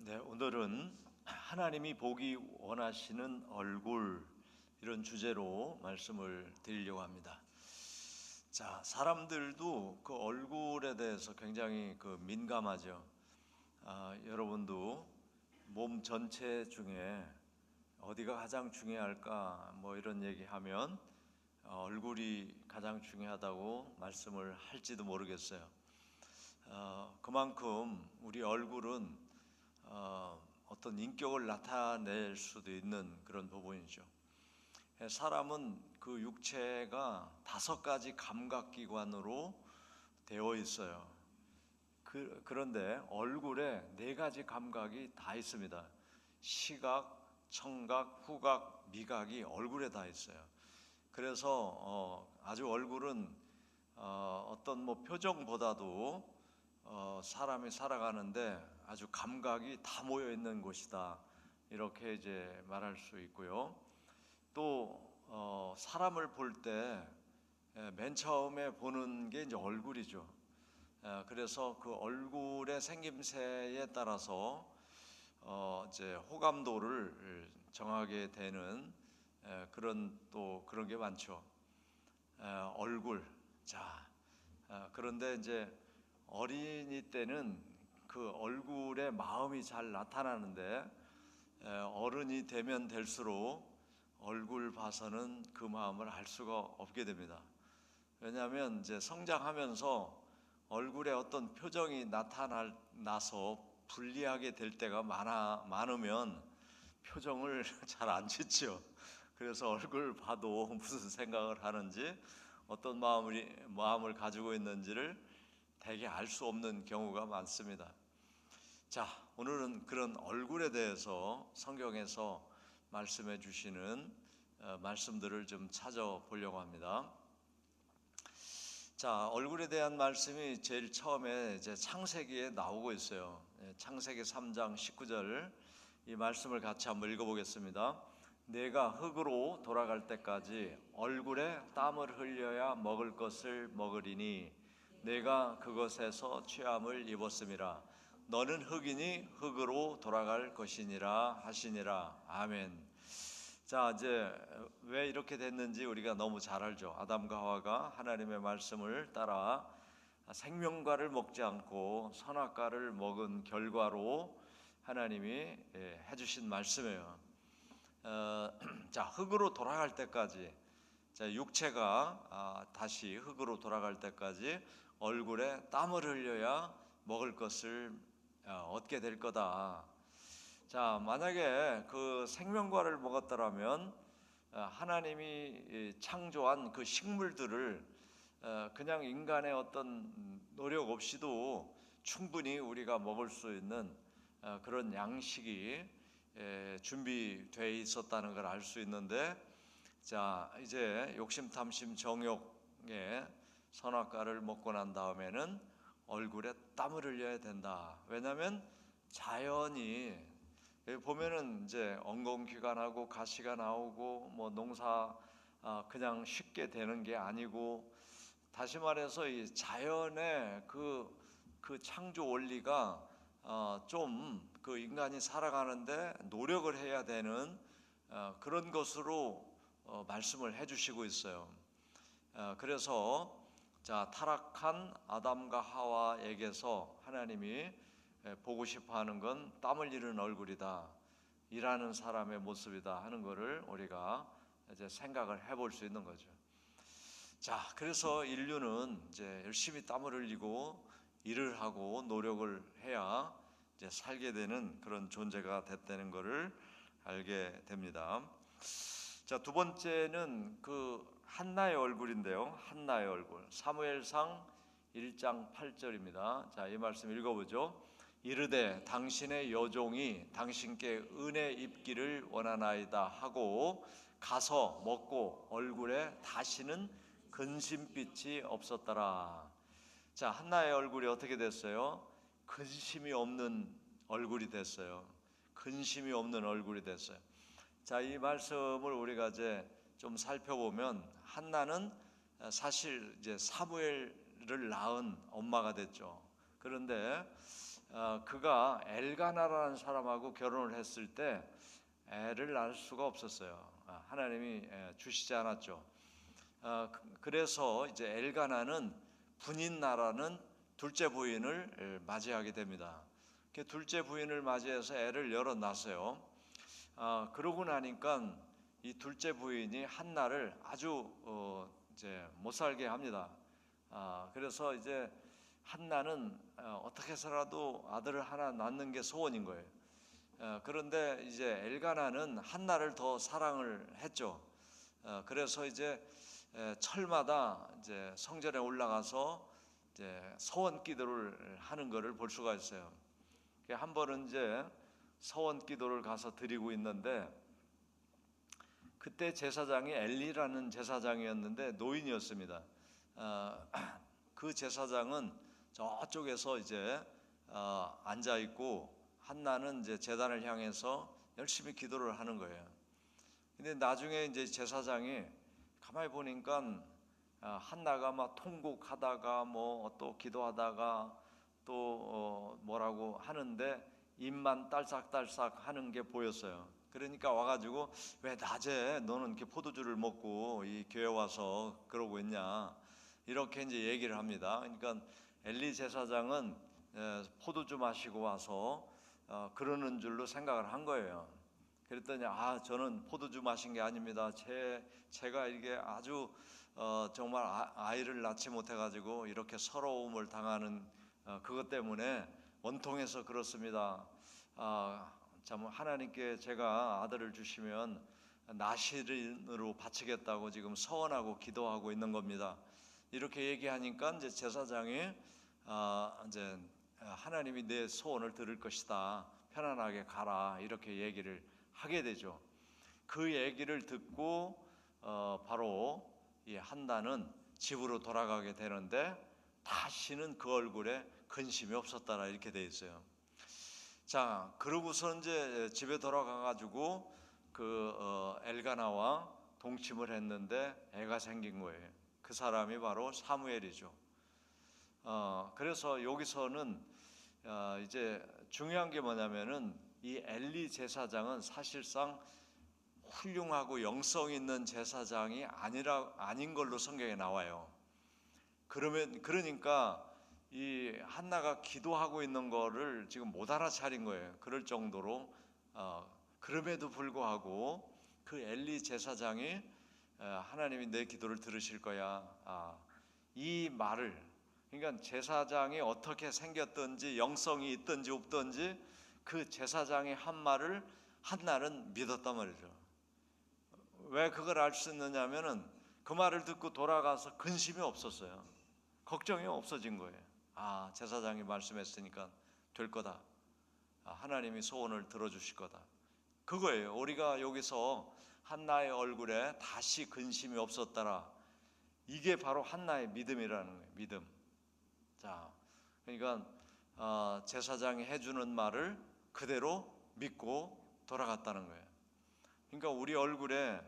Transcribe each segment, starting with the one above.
네, 오늘은 하나님이 보기 원하시는 얼굴 이런 주제로 말씀을 드리려고 합니다. 자, 사람들도 그 얼굴에 대해서 굉장히 민감하죠. 여러분도 몸 전체 중에 어디가 가장 중요할까 뭐 이런 얘기하면 얼굴이 가장 중요하다고 말씀을 할지도 모르겠어요. 그만큼 우리 얼굴은 어떤 인격을 나타낼 수도 있는 그런 부분이죠. 사람은 그 육체가 5가지 감각기관으로 되어 있어요. 그런데 얼굴에 4가지 감각이 다 있습니다. 시각, 청각, 후각, 미각이 얼굴에 다 있어요. 그래서 아주 얼굴은 어떤 표정보다도 사람이 살아가는데 아주 감각이 다 모여 있는 곳이다, 이렇게 이제 말할 수 있고요. 또 사람을 볼 때 맨 처음에 보는 게 이제 얼굴이죠. 그래서 그 얼굴의 생김새에 따라서 이제 호감도를 정하게 되는 그런 게 많죠. 얼굴. 자, 그런데 이제 어린이 때는 그 얼굴에 마음이 잘 나타나는데 어른이 되면 될수록 얼굴 봐서는 그 마음을 알 수가 없게 됩니다. 왜냐하면 이제 성장하면서 얼굴에 어떤 표정이 나타나서 불리하게 될 때가 많으면 표정을 잘 안 짓죠. 그래서 얼굴 봐도 무슨 생각을 하는지, 어떤 마음을 가지고 있는지를 대개 알 수 없는 경우가 많습니다. 자, 오늘은 그런 얼굴에 대해서 성경에서 말씀해 주시는 말씀들을 좀 찾아보려고 합니다. 자, 얼굴에 대한 말씀이 제일 처음에 이제 창세기에 나오고 있어요. 창세기 3장 19절, 이 말씀을 같이 한번 읽어보겠습니다. 내가 흙으로 돌아갈 때까지 얼굴에 땀을 흘려야 먹을 것을 먹으리니 내가 그것에서 취함을 입었음이라. 너는 흙이니 흙으로 돌아갈 것이니라 하시니라. 아멘. 자, 이제 왜 이렇게 됐는지 우리가 너무 잘 알죠. 아담과 하와가 하나님의 말씀을 따라 생명과를 먹지 않고 선악과를 먹은 결과로 하나님이 해주신 말씀이에요. 자, 흙으로 돌아갈 때까지, 자, 육체가 다시 흙으로 돌아갈 때까지 얼굴에 땀을 흘려야 먹을 것을 얻게 될 거다. 자, 만약에 그 생명과를 먹었더라면 하나님이 창조한 그 식물들을 그냥 인간의 어떤 노력 없이도 충분히 우리가 먹을 수 있는 그런 양식이 준비되어 있었다는 걸 알 수 있는데, 자, 이제 욕심, 탐심, 정욕의 선악과를 먹고 난 다음에는 얼굴에 땀을 흘려야 된다. 왜냐하면 자연이 보면은 이제 엉겅퀴가 가시가 나오고 농사 그냥 쉽게 되는 게 아니고, 다시 말해서 이 자연의 그 창조 원리가 좀 그 인간이 살아가는데 노력을 해야 되는 그런 것으로 말씀을 해주시고 있어요. 그래서 자, 타락한 아담과 하와에게서 하나님이 보고 싶어하는 건 땀 흘리는 얼굴이다, 일하는 사람의 모습이다 하는 것을 우리가 이제 생각을 해볼 수 있는 거죠. 자, 그래서 인류는 이제 열심히 땀을 흘리고 일을 하고 노력을 해야 이제 살게 되는 그런 존재가 됐다는 것을 알게 됩니다. 자, 두 번째는 그 한나의 얼굴인데요. 한나의 얼굴. 사무엘상 1장 8절입니다. 자, 이 말씀 읽어보죠. 이르되 당신의 여종이 당신께 은혜 입기를 원하나이다 하고 가서 먹고 얼굴에 다시는 근심빛이 없었더라. 자, 한나의 얼굴이 어떻게 됐어요? 근심이 없는 얼굴이 됐어요. 근심이 없는 얼굴이 됐어요. 자, 이 말씀을 우리가 이제 좀 살펴보면 한나는 사실 이제 사무엘을 낳은 엄마가 됐죠. 그런데 그가 엘가나라는 사람하고 결혼을 했을 때 애를 낳을 수가 없었어요. 하나님이 주시지 않았죠. 그래서 이제 엘가나는 분인나라는 둘째 부인을 맞이하게 됩니다. 둘째 부인을 맞이해서 애를 여러 낳았어요. 그러고 나니까 이 둘째 부인이 한나를 아주 이제 못 살게 합니다. 그래서 이제 한나는 어떻게 해서라도 아들을 하나 낳는 게 소원인 거예요. 그런데 이제 엘가나는 한나를 더 사랑을 했죠. 그래서 이제 철마다 이제 성전에 올라가서 이제 서원 기도를 하는 것을 볼 수가 있어요. 한 번은 이제 서원 기도를 가서 드리고 있는데 그때 제사장이 엘리라는 제사장이었는데 노인이었습니다. 그 제사장은 저쪽에서 이제 앉아 있고 한나는 이제 제단을 향해서 열심히 기도를 하는 거예요. 근데 나중에 이제 제사장이 가만히 보니까 한나가 막 통곡하다가 뭐 또 기도하다가 또 뭐라고 하는데 입만 딸싹딸싹 하는 게 보였어요. 그러니까 와가지고 왜 낮에 너는 이렇게 포도주를 먹고 이 교회 와서 그러고 있냐 이렇게 이제 얘기를 합니다. 그러니까 엘리 제사장은 포도주 마시고 와서 그러는 줄로 생각을 한 거예요. 그랬더니 저는 포도주 마신 게 아닙니다. 제가 이게 아주 정말 아이를 낳지 못해가지고 이렇게 서러움을 당하는 그것 때문에 원통해서 그렇습니다. 참 하나님께 제가 아들을 주시면 나시린으로 바치겠다고 지금 서원하고 기도하고 있는 겁니다. 이렇게 얘기하니까 이제 제사장이 이제 하나님이 내 소원을 들을 것이다. 편안하게 가라 이렇게 얘기를 하게 되죠. 그 얘기를 듣고 바로 이 한나는 집으로 돌아가게 되는데 다시는 그 얼굴에 근심이 없었다라 이렇게 돼 있어요. 자, 그러고서 이제 집에 돌아가 가지고 그 엘가나와 동침을 했는데 애가 생긴 거예요. 그 사람이 바로 사무엘이죠. 그래서 여기서는 이제 중요한 게 뭐냐면은 이 엘리 제사장은 사실상 훌륭하고 영성 있는 제사장이 아닌 걸로 성경에 나와요. 그러니까 이 한나가 기도하고 있는 거를 지금 못 알아차린 거예요. 그럴 정도로 그럼에도 불구하고 그 엘리 제사장이 하나님이 내 기도를 들으실 거야. 이 말을 그러니까 제사장이 어떻게 생겼든지 영성이 있든지 없든지 그 제사장이 한 말을 한나는 믿었단 말이죠. 왜 그걸 알 수 있느냐면은 그 말을 듣고 돌아가서 근심이 없었어요. 걱정이 없어진 거예요. 제사장이 말씀했으니까 될 거다. 하나님이 소원을 들어주실 거다. 그거예요. 우리가 여기서 한나의 얼굴에 다시 근심이 없었더라. 이게 바로 한나의 믿음이라는 거예요. 믿음. 자, 그러니까 제사장이 해주는 말을 그대로 믿고 돌아갔다는 거예요. 그러니까 우리 얼굴에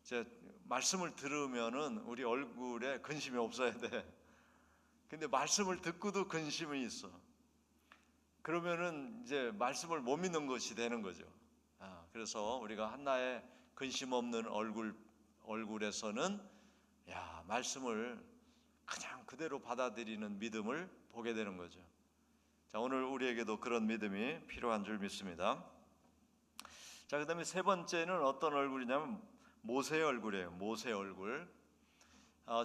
이제 말씀을 들으면은 우리 얼굴에 근심이 없어야 돼. 근데 말씀을 듣고도 근심이 있어. 그러면은 이제 말씀을 못 믿는 것이 되는 거죠. 그래서 우리가 한나의 근심 없는 얼굴에서는 말씀을 그냥 그대로 받아들이는 믿음을 보게 되는 거죠. 자, 오늘 우리에게도 그런 믿음이 필요한 줄 믿습니다. 자, 그다음에 세 번째는 어떤 얼굴이냐면 모세의 얼굴이에요. 모세의 얼굴.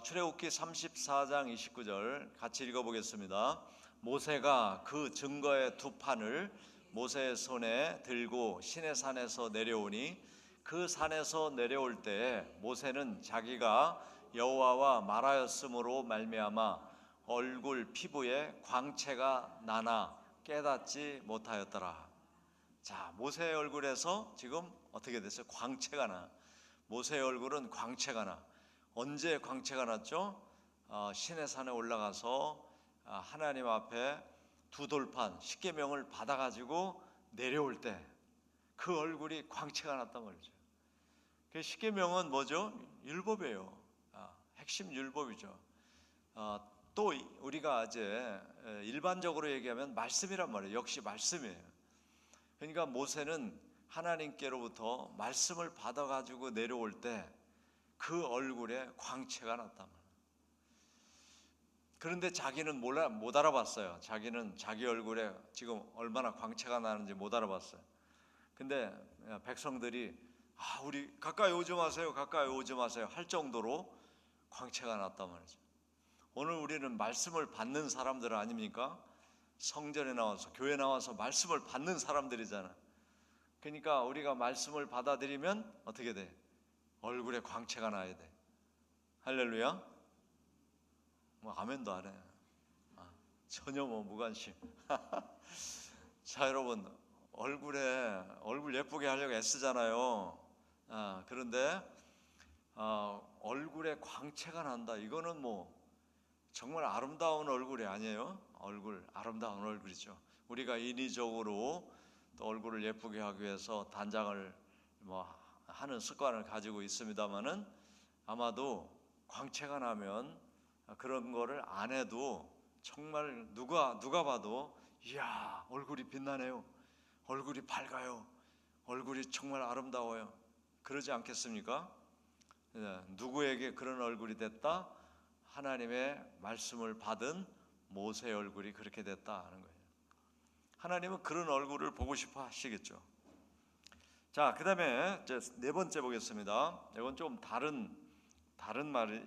출애굽기 34장 29절 같이 읽어보겠습니다. 모세가 그 증거의 두 판을 모세의 손에 들고 시내산에서 내려오니 그 산에서 내려올 때 모세는 자기가 여호와와 말하였으므로 말미암아 얼굴 피부에 광채가 나나 깨닫지 못하였더라. 자, 모세의 얼굴에서 지금 어떻게 됐어요? 광채가 나. 모세의 얼굴은 광채가 나. 언제 광채가 났죠? 시내산에 올라가서 하나님 앞에 두 돌판 십계명을 받아가지고 내려올 때 그 얼굴이 광채가 났단 말이죠. 그 십계명은 뭐죠? 율법이에요. 핵심 율법이죠. 또 우리가 이제 일반적으로 얘기하면 말씀이란 말이에요. 역시 말씀이에요. 그러니까 모세는 하나님께로부터 말씀을 받아가지고 내려올 때 그 얼굴에 광채가 났단 말이에요. 그런데 자기는 못 알아봤어요. 자기는 자기 얼굴에 지금 얼마나 광채가 나는지 못 알아봤어요. 근데 백성들이 우리 가까이 오지 마세요, 가까이 오지 마세요 할 정도로 광채가 났단 말이죠. 오늘 우리는 말씀을 받는 사람들 아닙니까? 성전에 나와서 교회 나와서 말씀을 받는 사람들이잖아. 그러니까 우리가 말씀을 받아들이면 어떻게 돼? 얼굴에 광채가 나야 돼. 할렐루야. 뭐 아멘도 안 해. 전혀 무관심. 자, 여러분, 얼굴 예쁘게 하려고 애쓰잖아요. 그런데 얼굴에 광채가 난다. 이거는 뭐 정말 아름다운 얼굴이 아니에요. 아름다운 얼굴이죠. 우리가 인위적으로 또 얼굴을 예쁘게 하기 위해서 단장을 하는 습관을 가지고 있습니다만은, 아마도 광채가 나면 그런 거를 안 해도 정말 누가 봐도 이야, 얼굴이 빛나네요, 얼굴이 밝아요, 얼굴이 정말 아름다워요, 그러지 않겠습니까? 누구에게 그런 얼굴이 됐다? 하나님의 말씀을 받은 모세의 얼굴이 그렇게 됐다 하는 거예요. 하나님은 그런 얼굴을 보고 싶어 하시겠죠. 자, 그 다음에 네 번째 보겠습니다. 이건 좀 다른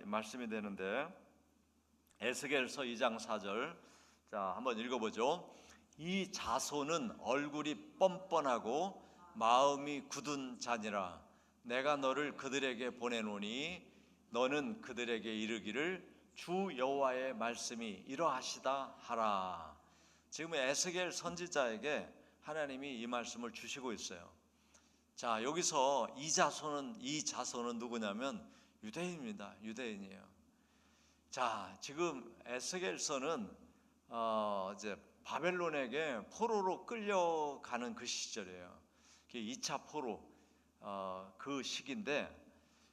말씀이 되는데, 에스겔서 2장 4절. 자, 한번 읽어보죠. 이 자손은 얼굴이 뻔뻔하고 마음이 굳은 자니라. 내가 너를 그들에게 보내노니 너는 그들에게 이르기를 주 여호와의 말씀이 이러하시다 하라. 지금 에스겔 선지자에게 하나님이 이 말씀을 주시고 있어요. 자, 여기서 이 자손은 누구냐면 유대인입니다. 유대인이에요. 자, 지금 에스겔서는 이제 바벨론에게 포로로 끌려가는 그 시절이에요. 2차 포로 그 시기인데,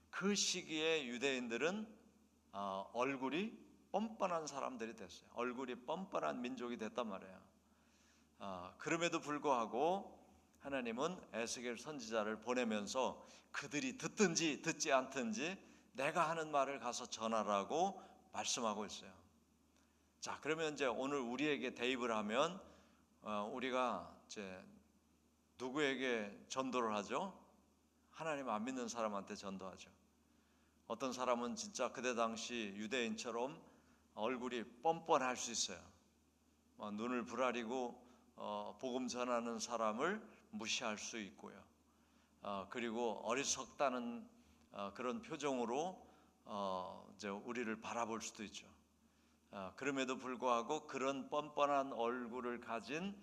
그 시기에 유대인들은 얼굴이 뻔뻔한 사람들이 됐어요. 얼굴이 뻔뻔한 민족이 됐단 말이에요. 그럼에도 불구하고 하나님은 에스겔 선지자를 보내면서 그들이 듣든지 듣지 않든지 내가 하는 말을 가서 전하라고 말씀하고 있어요. 자, 그러면 이제 오늘 우리에게 대입을 하면 우리가 이제 누구에게 전도를 하죠? 하나님 안 믿는 사람한테 전도하죠. 어떤 사람은 진짜 그때 당시 유대인처럼 얼굴이 뻔뻔할 수 있어요. 눈을 부라리고 복음 전하는 사람을 무시할 수 있고요. 그리고 어리석다는 그런 표정으로 이제 우리를 바라볼 수도 있죠. 그럼에도 불구하고 그런 뻔뻔한 얼굴을 가진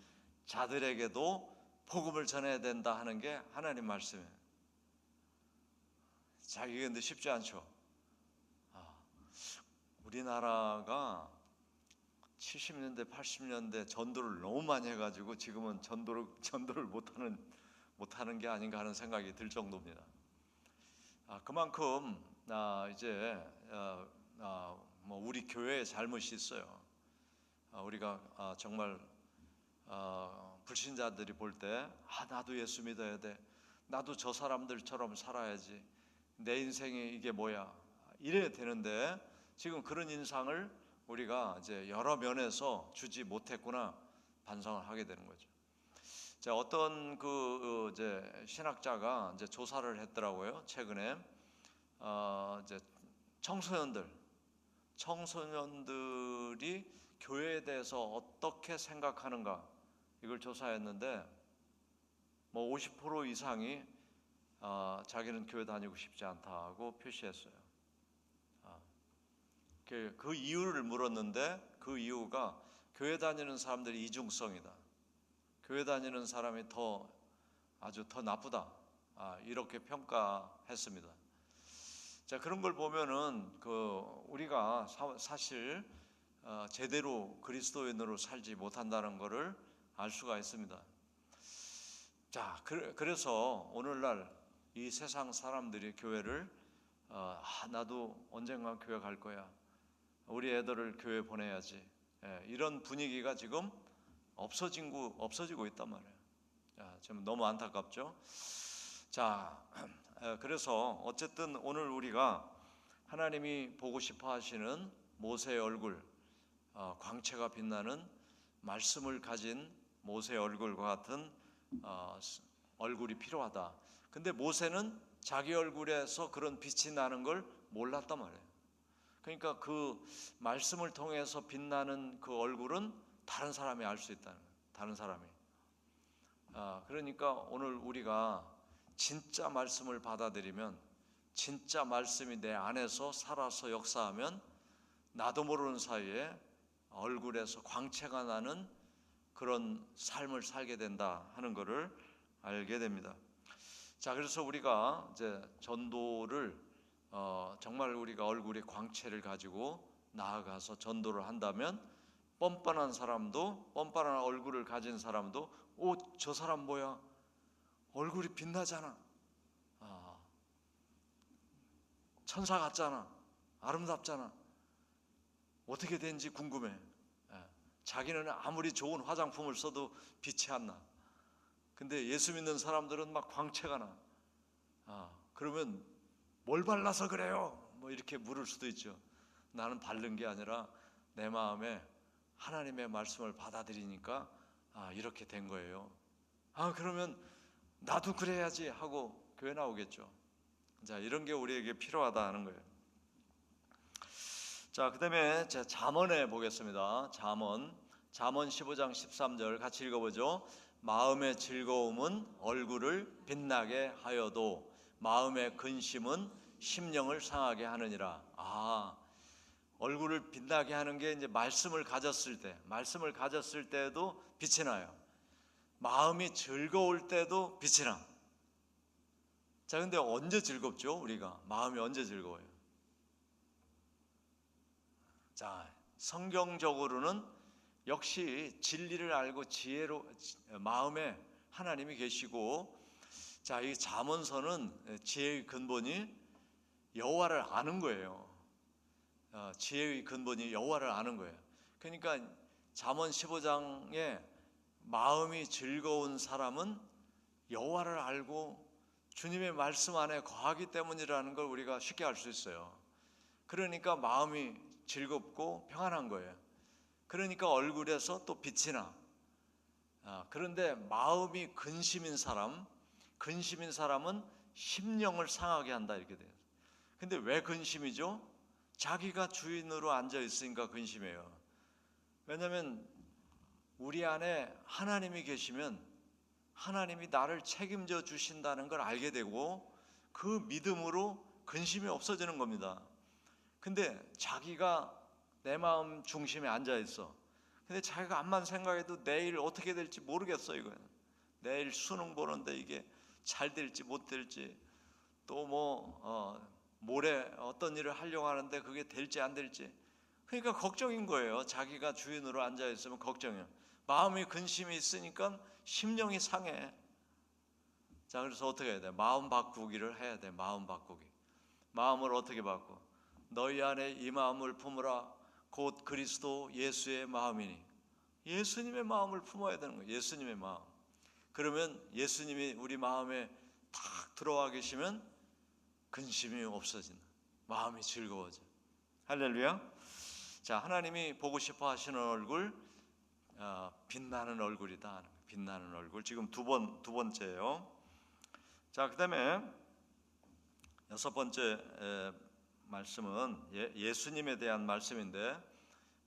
자들에게도 복음을 전해야 된다 하는 게 하나님 말씀이에요. 자, 이게 근데 쉽지 않죠. 우리나라가 70년대, 80년대 전도를 너무 많이 해가지고 지금은 전도를 못하는 게 아닌가 하는 생각이 들 정도입니다. 그만큼 이제 우리 교회의 잘못이 있어요. 우리가 정말 불신자들이 볼 때 나도 예수 믿어야 돼, 나도 저 사람들처럼 살아야지, 내 인생이 이게 뭐야, 이래야 되는데 지금 그런 인상을 우리가 이제 여러 면에서 주지 못했구나 반성을 하게 되는 거죠. 자, 어떤 이제 신학자가 이제 조사를 했더라고요. 최근에 이제 청소년들이 교회에 대해서 어떻게 생각하는가, 이걸 조사했는데 50% 이상이 자기는 교회 다니고 싶지 않다고 표시했어요. 그 이유를 물었는데 그 이유가 교회 다니는 사람들이 이중성이다, 교회 다니는 사람이 아주 더 나쁘다, 이렇게 평가했습니다. 자, 그런 걸 보면은 우리가 사실 제대로 그리스도인으로 살지 못한다는 것을 알 수가 있습니다. 자, 그래서 오늘날 이 세상 사람들이 교회를 나도 언젠가 교회 갈 거야, 우리 애들을 교회 보내야지. 이런 분위기가 지금 없어지고 있단 말이에요. 지금 너무 안타깝죠. 자, 그래서 어쨌든 오늘 우리가 하나님이 보고 싶어 하시는 모세의 얼굴, 광채가 빛나는 말씀을 가진 모세의 얼굴과 같은 얼굴이 필요하다. 근데 모세는 자기 얼굴에서 그런 빛이 나는 걸 몰랐단 말이에요. 그러니까 그 말씀을 통해서 빛나는 그 얼굴은 다른 사람이 알 수 있다는 거예요. 다른 사람이. 그러니까 오늘 우리가 진짜 말씀을 받아들이면, 진짜 말씀이 내 안에서 살아서 역사하면 나도 모르는 사이에 얼굴에서 광채가 나는 그런 삶을 살게 된다 하는 것을 알게 됩니다. 자, 그래서 우리가 이제 전도를 정말 우리가 얼굴의 광채를 가지고 나아가서 전도를 한다면 뻔뻔한 사람도, 뻔뻔한 얼굴을 가진 사람도 저 사람 뭐야? 얼굴이 빛나잖아. 천사 같잖아. 아름답잖아. 어떻게 된지 궁금해. 자기는 아무리 좋은 화장품을 써도 빛이 안 나. 근데 예수 믿는 사람들은 막 광채가 나. 그러면 뭘 발라서 그래요? 뭐 이렇게 물을 수도 있죠. 나는 바른 게 아니라 내 마음에 하나님의 말씀을 받아들이니까 이렇게 된 거예요. 그러면 나도 그래야지 하고 교회 나오겠죠. 자, 이런 게 우리에게 필요하다 하는 거예요. 자, 그다음에 제가 잠언에 보겠습니다. 잠언 15장 13절 같이 읽어보죠. 마음의 즐거움은 얼굴을 빛나게 하여도 마음의 근심은 심령을 상하게 하느니라. 얼굴을 빛나게 하는 게 이제 말씀을 가졌을 때도 빛이 나요. 마음이 즐거울 때도 빛이 나. 자, 근데 언제 즐겁죠? 우리가 마음이 언제 즐거워요? 자, 성경적으로는 역시 진리를 알고 지혜로 마음에 하나님이 계시고, 자, 이 잠언서는 지혜의 근본이 여호와를 아는 거예요. 지혜의 근본이 여호와를 아는 거예요. 그러니까 잠언 15장에 마음이 즐거운 사람은 여호와를 알고 주님의 말씀 안에 거하기 때문이라는 걸 우리가 쉽게 알 수 있어요. 그러니까 마음이 즐겁고 평안한 거예요. 그러니까 얼굴에서 또 빛이 나. 그런데 마음이 근심인 사람은 심령을 상하게 한다 이렇게 돼요. 근데 왜 근심이죠? 자기가 주인으로 앉아 있으니까 근심해요. 왜냐하면 우리 안에 하나님이 계시면 하나님이 나를 책임져 주신다는 걸 알게 되고 그 믿음으로 근심이 없어지는 겁니다. 근데 자기가 내 마음 중심에 앉아 있어. 근데 자기가 암만 생각해도 내일 어떻게 될지 모르겠어. 이거는 내일 수능 보는데 이게 잘 될지 못 될지, 또 모레 어떤 일을 하려고 하는데 그게 될지 안 될지, 그러니까 걱정인 거예요. 자기가 주인으로 앉아 있으면 걱정이에요. 마음에 근심이 있으니까 심령이 상해. 자, 그래서 어떻게 해야 돼? 마음 바꾸기를 해야 돼. 마음 바꾸기. 마음을 어떻게 바꿔? 너희 안에 이 마음을 품으라. 곧 그리스도 예수의 마음이니. 예수님의 마음을 품어야 되는 거예요. 예수님의 마음. 그러면 예수님이 우리 마음에 탁 들어와 계시면 근심이 없어진다. 마음이 즐거워져. 할렐루야. 자, 하나님이 보고 싶어 하시는 얼굴, 빛나는 얼굴이다. 빛나는 얼굴. 지금 두 번째예요. 자, 그다음에 여섯 번째 말씀은 예수님에 대한 말씀인데,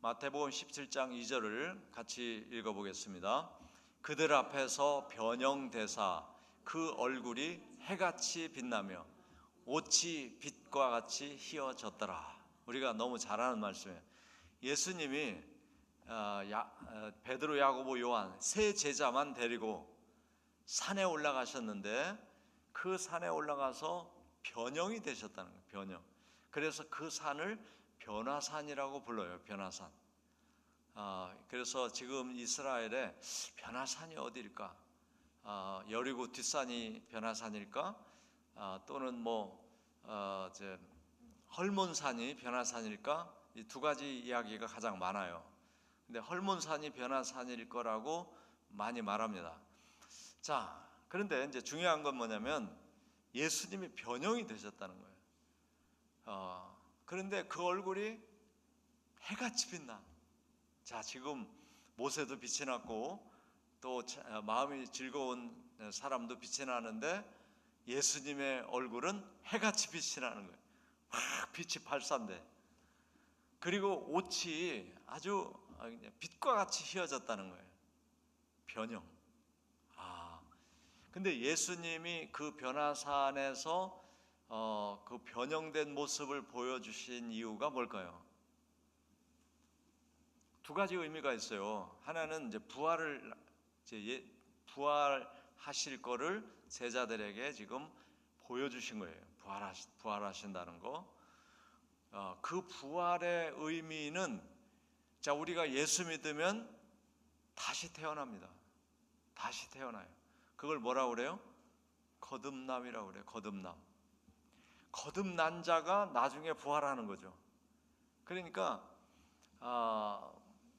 마태복음 17장 2절을 같이 읽어보겠습니다. 그들 앞에서 변형되사 그 얼굴이 해같이 빛나며 옷이 빛과 같이 희어졌더라. 우리가 너무 잘 아는 말씀이에요. 예수님이 베드로, 야고보, 요한 세 제자만 데리고 산에 올라가셨는데 그 산에 올라가서 변형이 되셨다는 거예요. 변형. 그래서 그 산을 변화산이라고 불러요. 변화산. 그래서 지금 이스라엘에 변화산이 어디일까? 여리고 뒷산이 변화산일까? 또는 헐몬산이 변화산일까? 이 두 가지 이야기가 가장 많아요. 근데 헐몬산이 변화산일 거라고 많이 말합니다. 자, 그런데 이제 중요한 건 뭐냐면 예수님이 변형이 되셨다는 거예요. 그런데 그 얼굴이 해같이 빛나. 자, 지금 모세도 빛이 났고 또 마음이 즐거운 사람도 빛이 나는데 예수님의 얼굴은 해같이 빛이 나는 거예요. 확 빛이 발산돼. 그리고 옷이 아주 빛과 같이 휘어졌다는 거예요. 변형. 근데 예수님이 그 변화산에서 그 변형된 모습을 보여주신 이유가 뭘까요? 두 가지 의미가 있어요. 하나는 이제 부활하실 거를 제자들에게 지금 보여주신 거예요. 부활하신다는 거. 그 부활의 의미는, 자, 우리가 예수 믿으면 다시 태어납니다. 다시 태어나요. 그걸 뭐라고 그래요? 거듭남이라고 그래요. 거듭남. 거듭난 자가 나중에 부활하는 거죠. 그러니까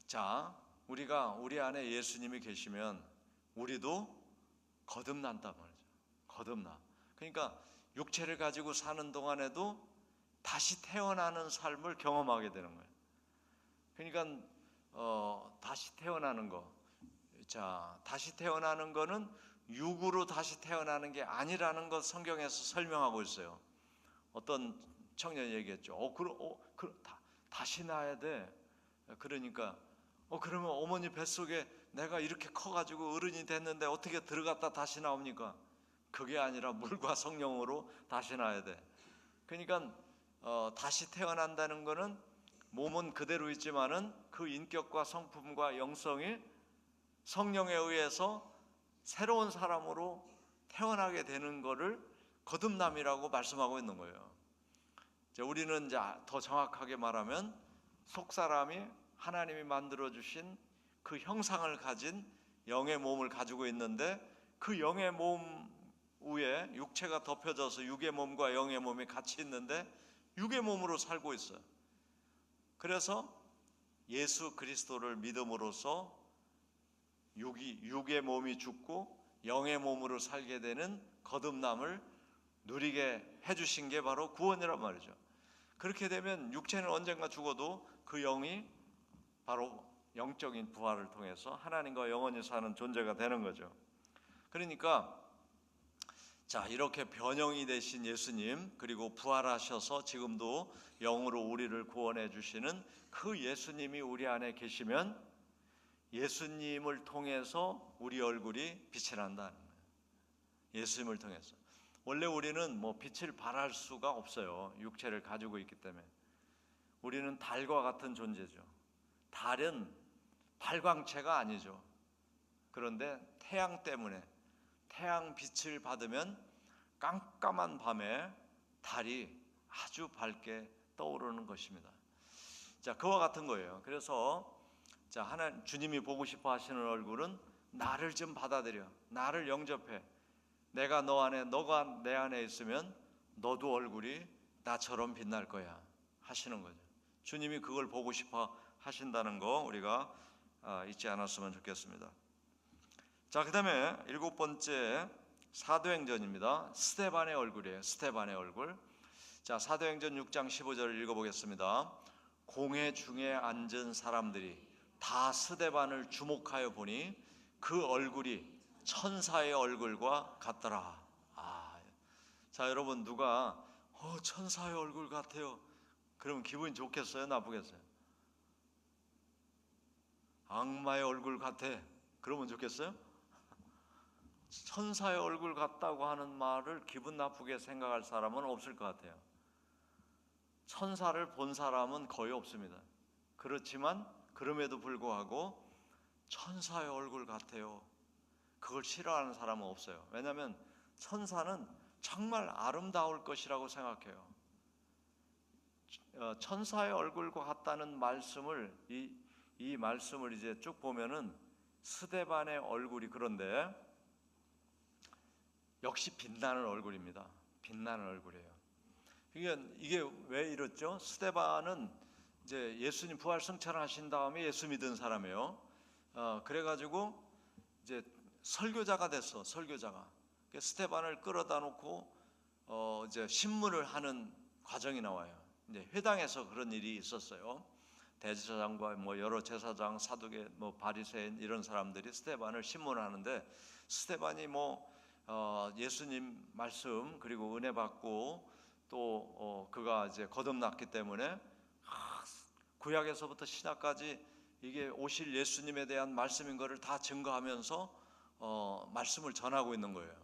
자, 우리 안에 예수님이 계시면 우리도 거듭난단 말이죠. 거듭나. 그러니까 육체를 가지고 사는 동안에도 다시 태어나는 삶을 경험하게 되는 거예요. 그러니까 다시 태어나는 거. 자, 다시 태어나는 거는 육으로 다시 태어나는 게 아니라는 것 성경에서 설명하고 있어요. 어떤 청년이 얘기했죠. 다시 낳아야 돼. 그러니까 그러면 어머니 뱃속에 내가 이렇게 커가지고 어른이 됐는데 어떻게 들어갔다 다시 나옵니까? 그게 아니라 물과 성령으로 다시 낳아야 돼. 그러니까 다시 태어난다는 거는 몸은 그대로 있지만은 그 인격과 성품과 영성이 성령에 의해서 새로운 사람으로 태어나게 되는 것을 거듭남이라고 말씀하고 있는 거예요. 우리는 이제 더 정확하게 말하면 속사람이 하나님이 만들어 주신 그 형상을 가진 영의 몸을 가지고 있는데 그 영의 몸 위에 육체가 덮여져서 육의 몸과 영의 몸이 같이 있는데 육의 몸으로 살고 있어요. 그래서 예수 그리스도를 믿음으로써 육의 몸이 죽고 영의 몸으로 살게 되는 거듭남을 누리게 해주신 게 바로 구원이란 말이죠. 그렇게 되면 육체는 언젠가 죽어도 그 영이 바로 영적인 부활을 통해서 하나님과 영원히 사는 존재가 되는 거죠. 그러니까 자, 이렇게 변형이 되신 예수님, 그리고 부활하셔서 지금도 영으로 우리를 구원해 주시는 그 예수님이 우리 안에 계시면 예수님을 통해서 우리 얼굴이 빛이 난다는 거예요. 예수님을 통해서. 원래 우리는 빛을 발할 수가 없어요. 육체를 가지고 있기 때문에. 우리는 달과 같은 존재죠. 달은 발광체가 아니죠. 그런데 태양 때문에, 태양 빛을 받으면 깜깜한 밤에 달이 아주 밝게 떠오르는 것입니다. 자, 그와 같은 거예요. 그래서 주님이 보고 싶어 하시는 얼굴은 나를 좀 받아들여, 나를 영접해. 내가 너 안에, 너가 내 안에 있으면 너도 얼굴이 나처럼 빛날 거야 하시는 거죠. 주님이 그걸 보고 싶어 하신다는 거 우리가 잊지 않았으면 좋겠습니다. 자, 그 다음에 7번째 사도행전입니다. 스데반의 얼굴이에요. 스데반의 얼굴. 자, 사도행전 6장 15절을 읽어보겠습니다. 공회 중에 앉은 사람들이 다 스데반을 주목하여 보니 그 얼굴이 천사의 얼굴과 같더라. 자, 여러분, 누가 천사의 얼굴 같아요 그러면 기분이 좋겠어요? 나쁘겠어요? 악마의 얼굴 같아 그러면 좋겠어요? 천사의 얼굴 같다고 하는 말을 기분 나쁘게 생각할 사람은 없을 것 같아요. 천사를 본 사람은 거의 없습니다. 그렇지만 그럼에도 불구하고 천사의 얼굴 같아요, 그걸 싫어하는 사람은 없어요. 왜냐하면 천사는 정말 아름다울 것이라고 생각해요. 천사의 얼굴과 같다는 말씀을 이 말씀을 이제 쭉 보면은 스데반의 얼굴이, 그런데 역시 빛나는 얼굴입니다. 빛나는 얼굴이에요. 이게 왜 이렇죠? 스데반은 이제 예수님 부활 승천하신 다음에 예수 믿은 사람이에요. 그래가지고 이제 설교자가 됐어. 설교자가. 스테반을 끌어다 놓고 이제 신문을 하는 과정이 나와요. 이제 회당에서 그런 일이 있었어요. 대제사장과 뭐 여러 제사장, 사두개, 뭐 바리새인 이런 사람들이 스테반을 신문하는데, 스테반이 뭐 예수님 말씀 그리고 은혜 받고 또 그가 이제 거듭났기 때문에 구약에서부터 신약까지 이게 오실 예수님에 대한 말씀인 것을 다 증거하면서 말씀을 전하고 있는 거예요.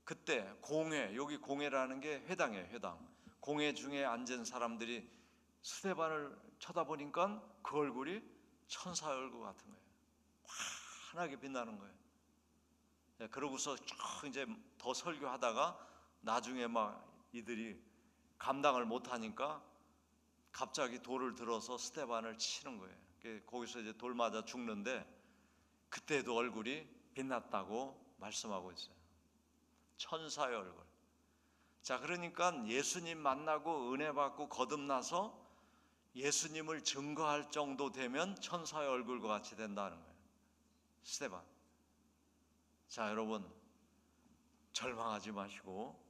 그때 공회, 여기 공회라는 게 회당이에요. 회당. 공회 중에 앉은 사람들이 스데반을 쳐다보니까 그 얼굴이 천사 얼굴 같은 거예요. 환하게 빛나는 거예요. 그러고서 쭉 이제 더 설교하다가 나중에 막 이들이 감당을 못하니까 갑자기 돌을 들어서 스데반을 치는 거예요. 거기서 이제 돌 맞아 죽는데, 그때도 얼굴이 빛났다고 말씀하고 있어요. 천사의 얼굴. 자, 그러니까 예수님 만나고 은혜 받고 거듭나서 예수님을 증거할 정도 되면 천사의 얼굴과 같이 된다는 거예요. 스데반. 자, 여러분 절망하지 마시고,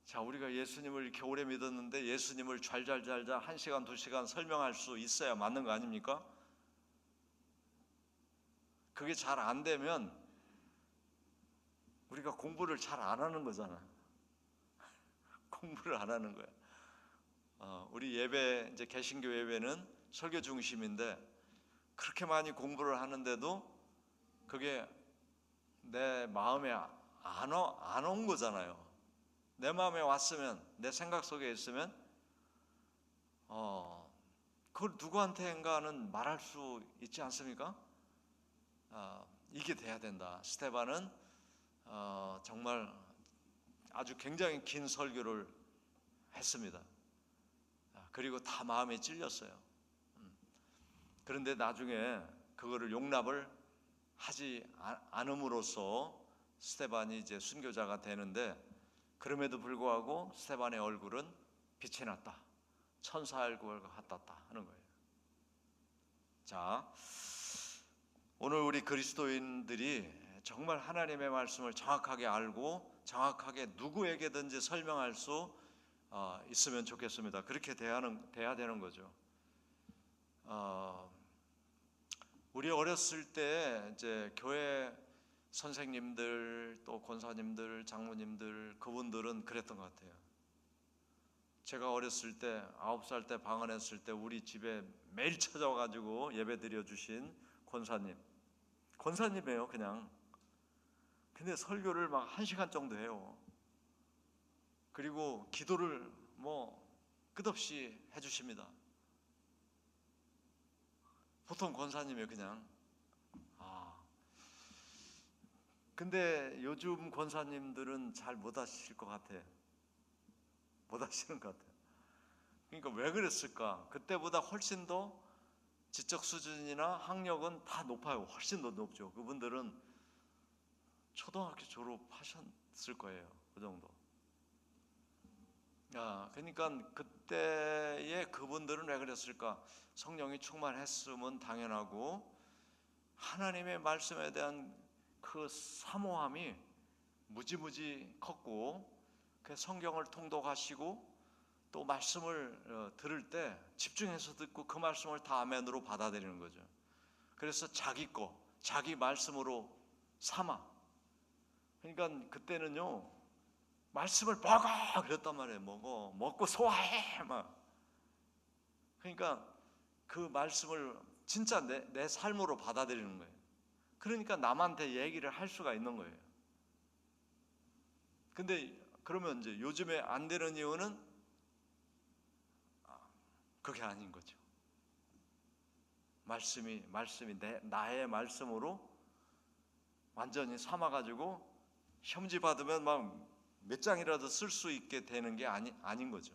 자, 우리가 예수님을 이렇게 오래 믿었는데 예수님을 잘잘잘잘 1시간 2시간 설명할 수 있어야 맞는 거 아닙니까? 그게 잘 안 되면 우리가 공부를 잘 안 하는 거잖아. 공부를 안 하는 거야. 우리 예배, 이제 개신교 예배는 설교 중심인데 그렇게 많이 공부를 하는데도 그게 내 마음에 안 온 거잖아요. 내 마음에 왔으면, 내 생각 속에 있으면 그걸 누구한테인가는 말할 수 있지 않습니까? 이게 돼야 된다. 스테반은 정말 아주 굉장히 긴 설교를 했습니다. 그리고 다 마음에 찔렸어요. 그런데 나중에 그거를 용납을 하지 않음으로써 스테반이 이제 순교자가 되는데, 그럼에도 불구하고 스테반의 얼굴은 빛이 났다. 천사의 얼굴과 같았다 하는 거예요. 자, 오늘 우리 그리스도인들이 정말 하나님의 말씀을 정확하게 알고 정확하게 누구에게든지 설명할 수 있으면 좋겠습니다. 그렇게 돼야 되는 거죠. 우리 어렸을 때 이제 교회 선생님들, 또 권사님들, 장로님들, 그분들은 그랬던 것 같아요. 제가 어렸을 때 9살 때 방언했을 때 우리 집에 매일 찾아와가지고 예배 드려주신 권사님이에요 그냥. 근데 설교를 막 1시간 정도 해요. 그리고 기도를 뭐 끝없이 해주십니다. 보통 권사님이에요 그냥. 근데 요즘 권사님들은 잘 못 하실 것 같아. 못 하시는 것 같아요. 그러니까 왜 그랬을까? 그때보다 훨씬 더 지적 수준이나 학력은 다 높아요. 훨씬 더 높죠. 그분들은 초등학교 졸업하셨을 거예요. 그 정도. 그러니까 그때의 그분들은 왜 그랬을까? 성령이 충만했으면 당연하고, 하나님의 말씀에 대한 그 사모함이 무지무지 컸고, 그 성경을 통독하시고 또 말씀을 들을 때 집중해서 듣고 그 말씀을 다 아멘으로 받아들이는 거죠. 그래서 자기 말씀으로 삼아. 그러니까 그때는요, 말씀을 먹어 그랬단 말이에요. 먹고 소화해 막. 그러니까 그 말씀을 진짜 내 삶으로 받아들이는 거예요. 그러니까 남한테 얘기를 할 수가 있는 거예요. 근데 그러면 이제 요즘에 안 되는 이유는 그게 아닌 거죠. 말씀이 나의 말씀으로 완전히 삼아가지고 혐지 받으면 막 몇 장이라도 쓸 수 있게 되는 게 아닌 거죠.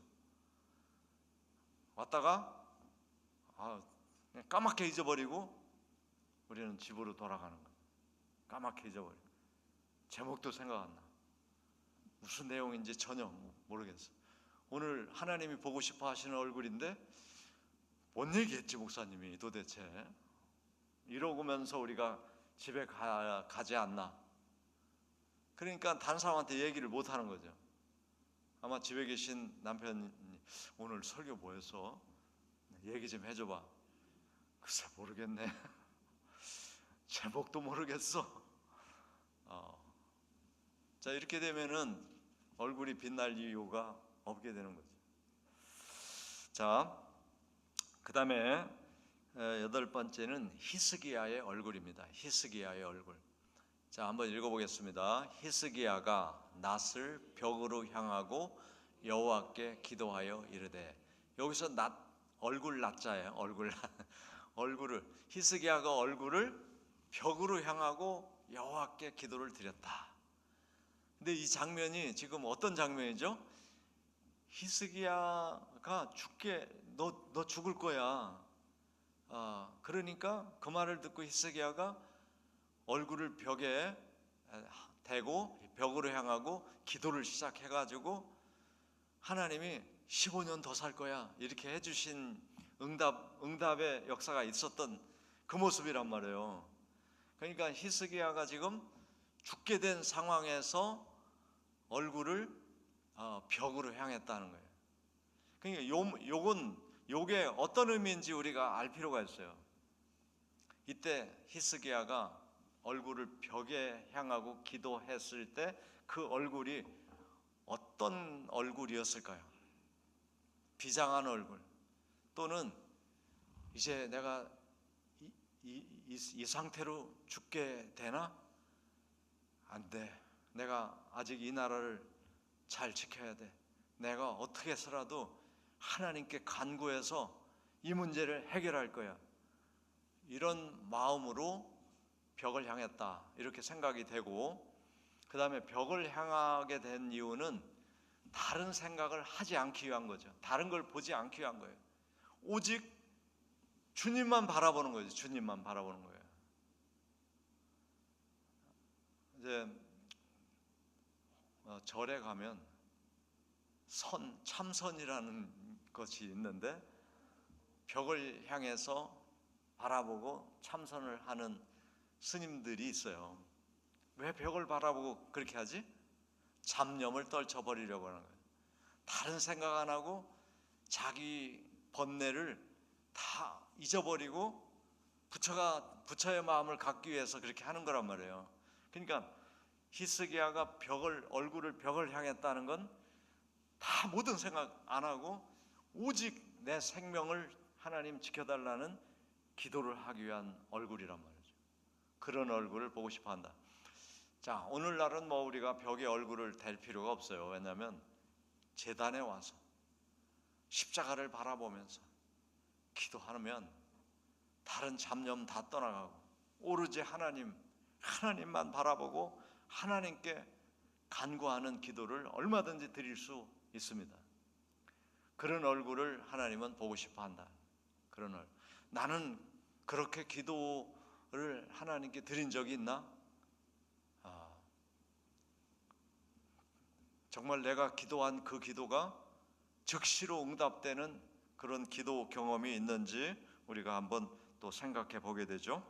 왔다가 그냥 까맣게 잊어버리고 우리는 집으로 돌아가는 거예요. 까맣게 잊어버리고 제목도 생각 안 나. 무슨 내용인지 전혀 모르겠어요. 오늘 하나님이 보고 싶어 하시는 얼굴인데 뭔 얘기했지 목사님이 도대체? 이러면서 우리가 집에 가지 않나? 그러니까 다른 사람한테 얘기를 못 하는 거죠. 아마 집에 계신 남편이 오늘 설교 뭐였어? 얘기 좀 해줘봐. 글쎄 모르겠네. 제목도 모르겠어. 자, 이렇게 되면은 얼굴이 빛날 이유가 없게 되는 거죠. 자, 그 다음에 여덟 번째는 히스기야의 얼굴입니다. 히스기야의 얼굴. 자, 한번 읽어보겠습니다. 히스기야가 낫을 벽으로 향하고 여호와께 기도하여 이르되, 여기서 낫, 얼굴 낫자예요. 얼굴을 히스기야가 얼굴을 벽으로 향하고 여호와께 기도를 드렸다. 근데 이 장면이 지금 어떤 장면이죠? 히스기야가 너 죽을 거야. 그러니까 그 말을 듣고 히스기야가 얼굴을 벽에 대고 벽으로 향하고 기도를 시작해가지고 하나님이 15년 더 살 거야 이렇게 해주신 응답의 역사가 있었던 그 모습이란 말이에요. 그러니까 히스기야가 지금 죽게 된 상황에서 얼굴을 벽으로 향했다는 거예요. 그러니까 요게 어떤 의미인지 우리가 알 필요가 있어요. 이때 히스기야가 얼굴을 벽에 향하고 기도했을 때 그 얼굴이 어떤 얼굴이었을까요? 비장한 얼굴, 또는 이제 내가 이 상태로 죽게 되나? 안 돼. 내가 아직 이 나라를 잘 지켜야 돼. 내가 어떻게 해서라도 하나님께 간구해서 이 문제를 해결할 거야. 이런 마음으로 벽을 향했다 이렇게 생각이 되고, 그 다음에 벽을 향하게 된 이유는 다른 생각을 하지 않기 위한 거죠. 다른 걸 보지 않기 위한 거예요. 오직 주님만 바라보는 거죠. 주님만 바라보는 거예요. 이제 절에 가면 참선이라는 것이 있는데 벽을 향해서 바라보고 참선을 하는 스님들이 있어요. 왜 벽을 바라보고 그렇게 하지? 잡념을 떨쳐버리려고 하는 거예요. 다른 생각 안 하고 자기 번뇌를 다 잊어버리고 부처의 마음을 갖기 위해서 그렇게 하는 거란 말이에요. 그러니까 히스기야가 얼굴을 벽을 향했다는 건 다 모든 생각 안 하고 오직 내 생명을 하나님 지켜달라는 기도를 하기 위한 얼굴이란 말이죠. 그런 얼굴을 보고 싶어 한다. 자, 오늘날은 우리가 벽에 얼굴을 댈 필요가 없어요. 왜냐하면 제단에 와서 십자가를 바라보면서 기도하면 다른 잡념 다 떠나가고 오로지 하나님만 바라보고 하나님께 간구하는 기도를 얼마든지 드릴 수 있습니다. 그런 얼굴을 하나님은 보고 싶어 한다. 그런 얼굴. 나는 그렇게 기도를 하나님께 드린 적이 있나? 정말 내가 기도한 그 기도가 즉시로 응답되는 그런 기도 경험이 있는지 우리가 한번 또 생각해 보게 되죠.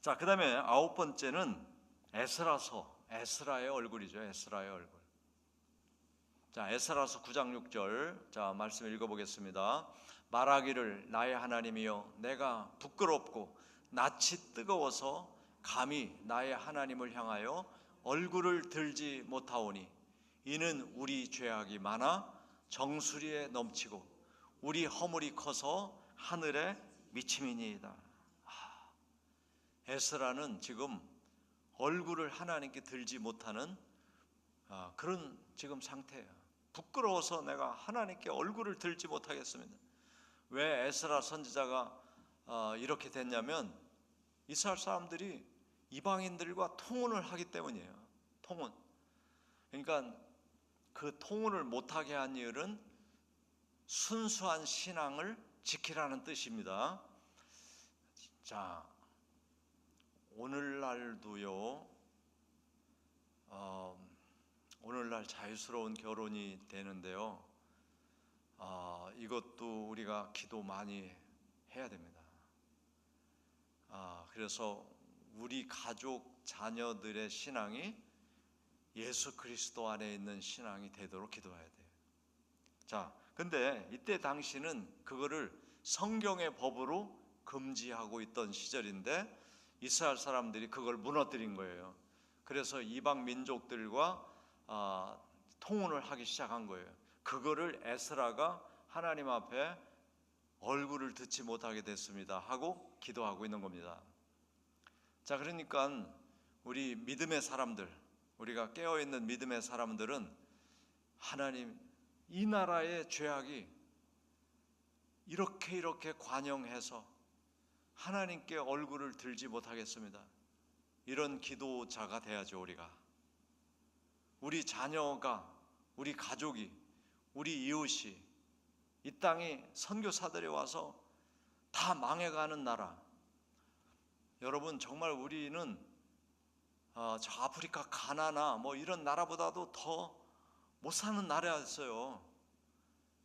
자, 그 다음에 아홉 번째는 에스라의 얼굴이죠. 에스라의 얼굴. 자, 에스라서 9장 6절. 자, 말씀 읽어보겠습니다. 말하기를 나의 하나님이여 내가 부끄럽고 낯이 뜨거워서 감히 나의 하나님을 향하여 얼굴을 들지 못하오니 이는 우리 죄악이 많아 정수리에 넘치고 우리 허물이 커서 하늘에 미침이니이다. 에스라는 지금 얼굴을 하나님께 들지 못하는 그런 지금 상태예요. 부끄러워서 내가 하나님께 얼굴을 들지 못하겠습니다. 왜 에스라 선지자가 이렇게 됐냐면 이스라엘 사람들이 이방인들과 통혼을 하기 때문이에요. 통혼. 그러니까 그 통혼을 못하게 한 이유는 순수한 신앙을 지키라는 뜻입니다. 자, 오늘날도요. 오늘날 자유스러운 결혼이 되는데요. 이것도 우리가 기도 많이 해야 됩니다. 그래서 우리 가족 자녀들의 신앙이 예수 그리스도 안에 있는 신앙이 되도록 기도해야 돼요. 자, 근데 이때 당시는 그거를 성경의 법으로 금지하고 있던 시절인데 이스라엘 사람들이 그걸 무너뜨린 거예요. 그래서 이방 민족들과 통혼을 하기 시작한 거예요. 그거를 에스라가 하나님 앞에 얼굴을 듣지 못하게 됐습니다 하고 기도하고 있는 겁니다. 자, 그러니까 우리 믿음의 사람들, 우리가 깨어있는 믿음의 사람들은 하나님, 이 나라의 죄악이 이렇게 관영해서 하나님께 얼굴을 들지 못하겠습니다. 이런 기도자가 돼야죠. 우리 자녀가, 우리 가족이, 우리 이웃이, 이 땅에 선교사들이 와서 다 망해가는 나라. 여러분, 정말 우리는 저 아프리카 가나나 뭐 이런 나라보다도 더 못 사는 나라였어요.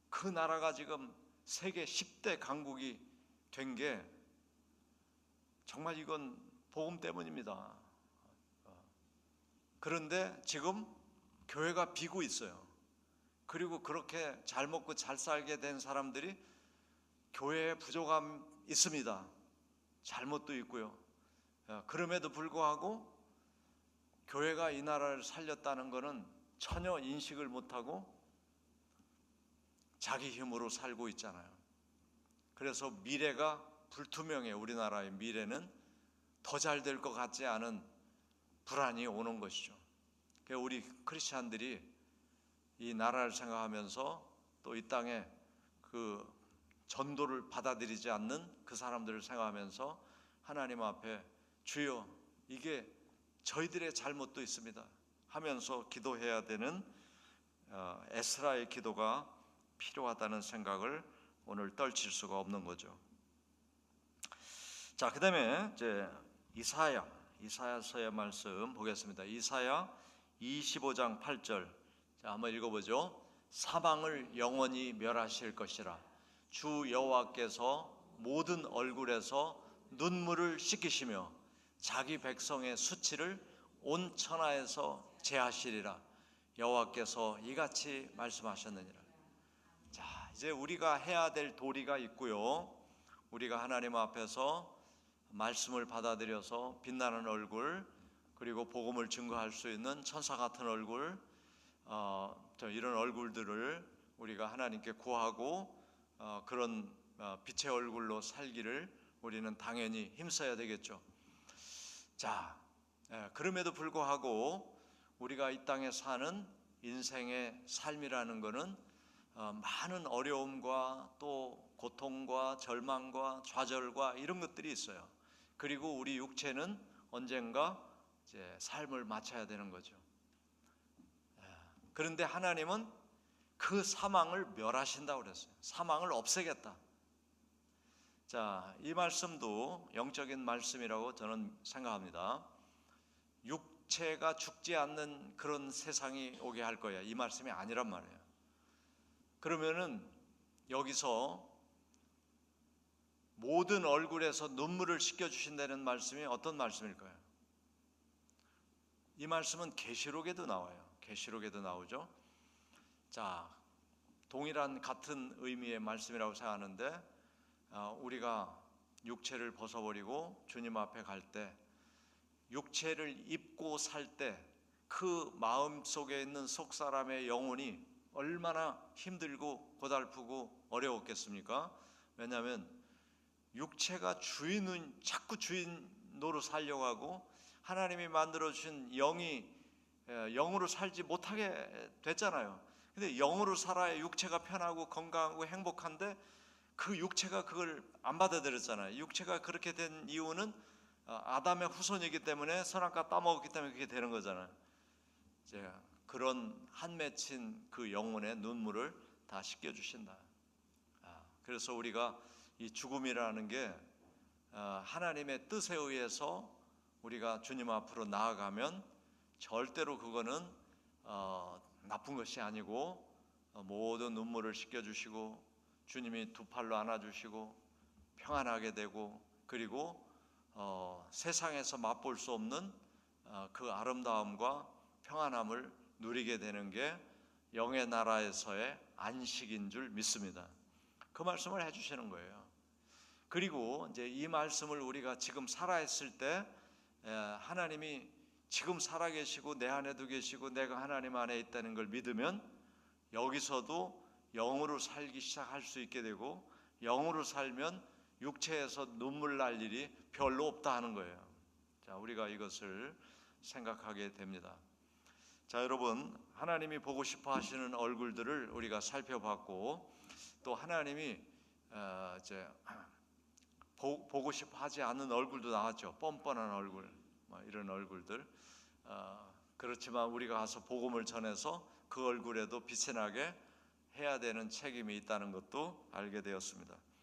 그 나라가 지금 세계 10대 강국이 된 게 정말 이건 복음 때문입니다. 그런데 지금 교회가 비고 있어요. 그리고 그렇게 잘 먹고 잘 살게 된 사람들이 교회에 부족함 있습니다. 잘못도 있고요. 그럼에도 불구하고 교회가 이 나라를 살렸다는 것은 전혀 인식을 못하고 자기 힘으로 살고 있잖아요. 그래서 미래가 불투명해. 우리나라의 미래는 더 잘 될 것 같지 않은 불안이 오는 것이죠. 우리 크리스찬들이 이 나라를 생각하면서 또 이 땅에 그 전도를 받아들이지 않는 그 사람들을 생각하면서 하나님 앞에 주여, 이게 저희들의 잘못도 있습니다 하면서 기도해야 되는 에스라의 기도가 필요하다는 생각을 오늘 떨칠 수가 없는 거죠. 자, 그다음에 이제 이사야서의 말씀 보겠습니다. 이사야 25장 8절. 자, 한번 읽어보죠. 사망을 영원히 멸하실 것이라. 주 여호와께서 모든 얼굴에서 눈물을 씻기시며 자기 백성의 수치를 온 천하에서 제하시리라. 여호와께서 이같이 말씀하셨느니라. 자, 이제 우리가 해야 될 도리가 있고요. 우리가 하나님 앞에서 말씀을 받아들여서 빛나는 얼굴, 그리고 복음을 증거할 수 있는 천사 같은 얼굴, 이런 얼굴들을 우리가 하나님께 구하고 그런 빛의 얼굴로 살기를 우리는 당연히 힘써야 되겠죠. 자, 그럼에도 불구하고 우리가 이 땅에 사는 인생의 삶이라는 것은 많은 어려움과 또 고통과 절망과 좌절과 이런 것들이 있어요. 그리고 우리 육체는 언젠가 이제 삶을 마쳐야 되는 거죠. 그런데 하나님은 그 사망을 멸하신다고 그랬어요. 사망을 없애겠다. 자, 이 말씀도 영적인 말씀이라고 저는 생각합니다. 육체가 죽지 않는 그런 세상이 오게 할 거야, 이 말씀이 아니란 말이에요. 그러면은 여기서 모든 얼굴에서 눈물을 씻겨주신다는 말씀이 어떤 말씀일까요? 이 말씀은 계시록에도 나와요. 계시록에도 나오죠. 자, 동일한 같은 의미의 말씀이라고 생각하는데 우리가 육체를 벗어버리고 주님 앞에 갈 때, 육체를 입고 살 때 그 마음 속에 있는 속 사람의 영혼이 얼마나 힘들고 고달프고 어려웠겠습니까? 왜냐하면 육체가 주인은 자꾸 주인 노릇 살려고 하고 하나님이 만들어 주신 영이 영으로 살지 못하게 됐잖아요. 근데 영으로 살아야 육체가 편하고 건강하고 행복한데 그 육체가 그걸 안 받아들였잖아요. 육체가 그렇게 된 이유는 아담의 후손이기 때문에 선악과 따먹었기 때문에 그렇게 되는 거잖아요. 이제 그런 한 맺힌 그 영혼의 눈물을 다 씻겨주신다. 그래서 우리가 이 죽음이라는 게 하나님의 뜻에 의해서 우리가 주님 앞으로 나아가면 절대로 그거는 나쁜 것이 아니고 모든 눈물을 씻겨주시고 주님이 두 팔로 안아주시고 평안하게 되고, 그리고 세상에서 맛볼 수 없는 그 아름다움과 평안함을 누리게 되는 게 영의 나라에서의 안식인 줄 믿습니다. 그 말씀을 해주시는 거예요. 그리고 이제 이 말씀을 우리가 지금 살아있을 때 하나님이 지금 살아계시고 내 안에도 계시고 내가 하나님 안에 있다는 걸 믿으면 여기서도 영으로 살기 시작할 수 있게 되고, 영으로 살면 육체에서 눈물 날 일이 별로 없다 하는 거예요. 자, 우리가 이것을 생각하게 됩니다. 자, 여러분, 하나님이 보고 싶어 하시는 얼굴들을 우리가 살펴봤고, 또 하나님이 이제 보고 싶어 하지 않는 얼굴도 나왔죠. 뻔뻔한 얼굴, 이런 얼굴들. 그렇지만 우리가 가서 복음을 전해서 그 얼굴에도 빛이 나게 해야 되는 책임이 있다는 것도 알게 되었습니다.